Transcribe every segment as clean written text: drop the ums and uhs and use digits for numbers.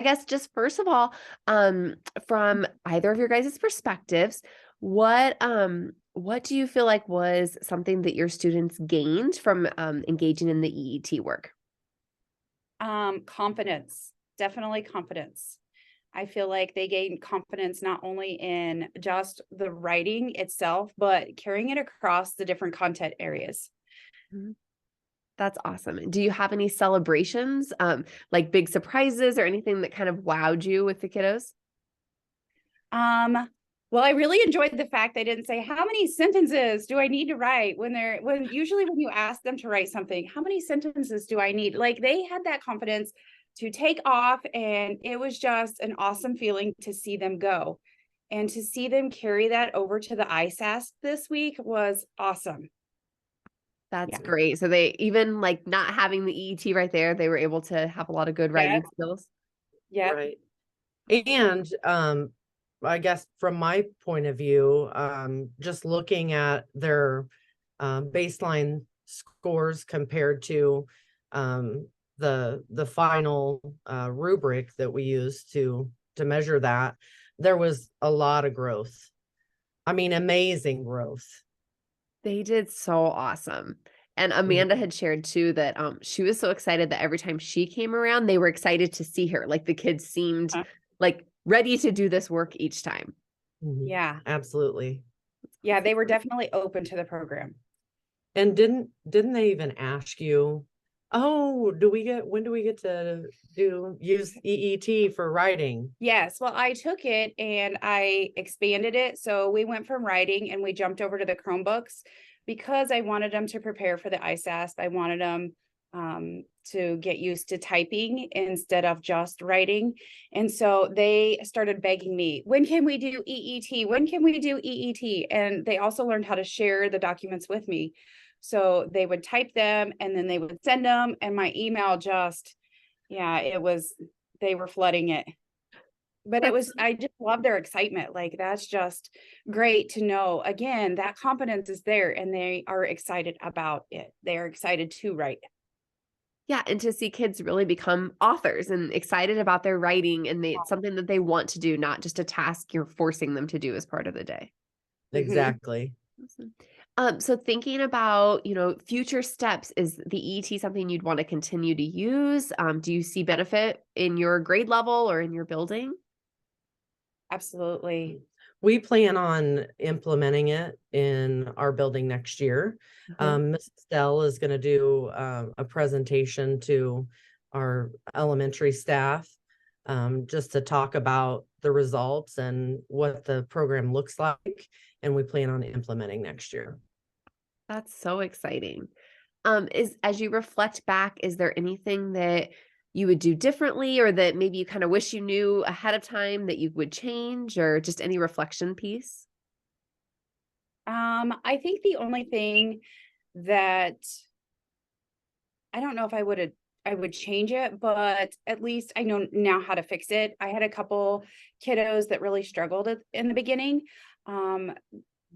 guess just first of all, from either of your guys' perspectives, what do you feel like was something that your students gained from engaging in the EET work? Confidence, definitely confidence. I feel like they gained confidence not only in just the writing itself, but carrying it across the different content areas. Mhm. That's awesome. Do you have any celebrations, like big surprises or anything that kind of wowed you with the kiddos? Um, well, I really enjoyed the fact they didn't say, how many sentences do I need to write when usually when you ask them to write something, how many sentences do I need? Like they had that confidence to take off, and it was just an awesome feeling to see them go. And to see them carry that over to the ISASP this week was awesome. That's Yeah. great. So they even like not having the EET right there, they were able to have a lot of good Yeah. writing skills. Yeah. Right. And I guess from my point of view, just looking at their baseline scores compared to the final rubric that we use to measure that, there was a lot of growth. I mean, amazing growth. They did so awesome. And Mhm. Amanda had shared too that she was so excited that every time she came around, they were excited to see her. Like the kids seemed like ready to do this work each time. Mhm. Yeah. Absolutely. Yeah. They were definitely open to the program. And didn't they even ask you, oh, when do we get to use EET for writing? Yes. Well, I took it and I expanded it. So we went from writing and we jumped over to the Chromebooks because I wanted them to prepare for the ISASP. I wanted them to get used to typing instead of just writing. And so they started begging me, when can we do EET? When can we do EET? And they also learned how to share the documents with me. So they would type them and then they would send them. And my email just, yeah, they were flooding it. But That's I just love their excitement. Like, that's just great to know. Again, that confidence is there and they are excited about it. They're excited to write. Yeah, and to see kids really become authors and excited about their writing and it's something that they want to do, not just a task you're forcing them to do as part of the day. Mhm. Exactly. Awesome. So thinking about, future steps, is the ET something you'd want to continue to use? Do you see benefit in your grade level or in your building? Absolutely. We plan on implementing it in our building next year. Uh-huh. Mrs. Dell is going to do a presentation to our elementary staff, just to talk about the results and what the program looks like. And we plan on implementing next year. That's so exciting. Is as you reflect back, is there anything that you would do differently or that maybe you kind of wish you knew ahead of time that you would change or just any reflection piece? I think the only thing that I don't know if I would change it, but at least I know now how to fix it. I had a couple kiddos that really struggled in the beginning. Um,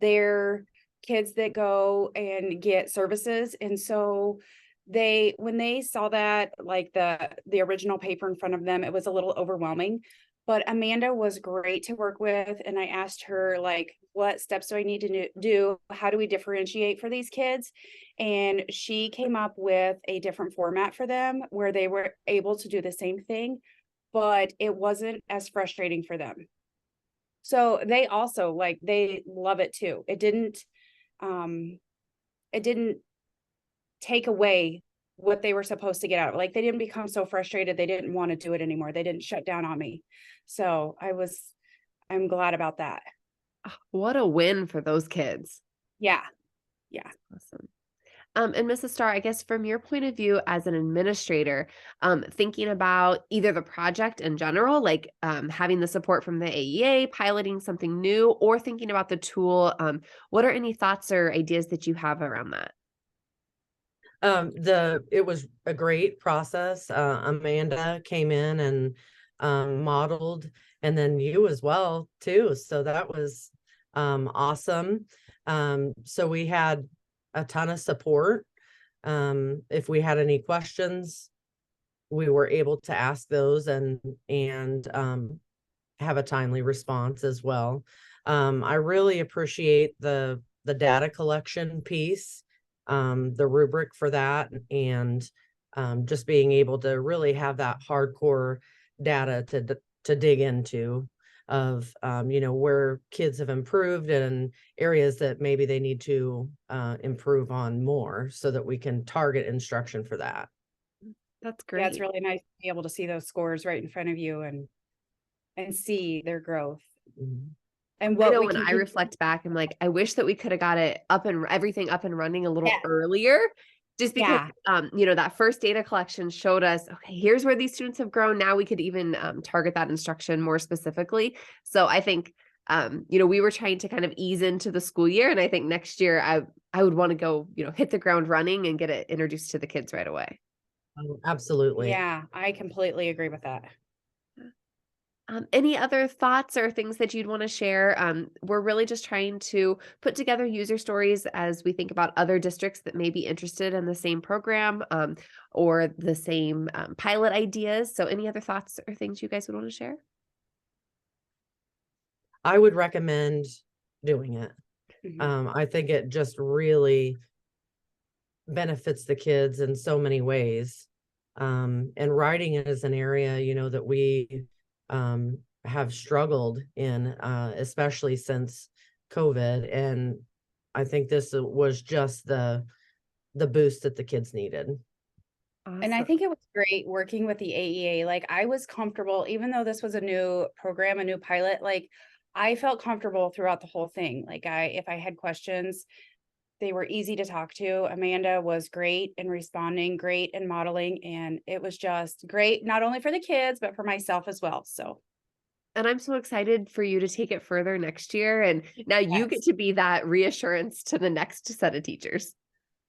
they're kids that go and get services, and so when they saw that, like the original paper in front of them, it was a little overwhelming. But Amanda was great to work with, and I asked her, like, what steps do I need to do? How do we differentiate for these kids? And she came up with a different format for them where they were able to do the same thing, but it wasn't as frustrating for them. So they also, like, they love it too. Um it didn't take away what they were supposed to get out. Like, they didn't become so frustrated they didn't want to do it anymore. They didn't shut down on me. So I'm glad about that. Ah, what a win for those kids. Yeah. Yeah. Awesome. And Mrs. Starr, I guess from your point of view as an administrator, thinking about either the project in general, like having the support from the AEA, piloting something new, or thinking about the tool, what are any thoughts or ideas that you have around that? It was a great process. Amanda came in and modeled, and then you as well too. So that was awesome. So we had a ton of support. If we had any questions, we were able to ask those and have a timely response as well. I really appreciate the data collection piece, the rubric for that, and just being able to really have that hardcore data to dig into of where kids have improved and areas that maybe they need to improve on more, so that we can target instruction for that. That's Yeah, it's great. really nice to be able to see those scores right in front of you and see their growth Mhm. and I what know we when can I reflect back, I'm like, I wish that we could have got it up and everything up and running a little Yes. earlier, just because, Yeah. that first data collection showed us, okay, here's where these students have grown. Now we could even target that instruction more specifically. So I think, we were trying to kind of ease into the school year, and I think next year I would want to go, hit the ground running and get it introduced to the kids right away. Oh, absolutely. Yeah, I completely agree with that. Any other thoughts or things that you'd want to share? We're really just trying to put together user stories as we think about other districts that may be interested in the same program, or the same pilot ideas. So, any other thoughts or things you guys would want to share? I would recommend doing it. Mhm. I think it just really benefits the kids in so many ways. And writing is an area, that we have struggled in, especially since COVID. And I think this was just the boost that the kids needed. And I Awesome. think it was great working with the AEA. Like I was comfortable, even though this was a new program, a new pilot, like I felt comfortable throughout the whole thing. Like if I had questions, they were easy to talk to. Amanda was great in responding, great in modeling, and it was just great, not only for the kids, but for myself as well. So And I'm so excited for you to take it further next year. And now you get yes. to be that reassurance to the next set of teachers.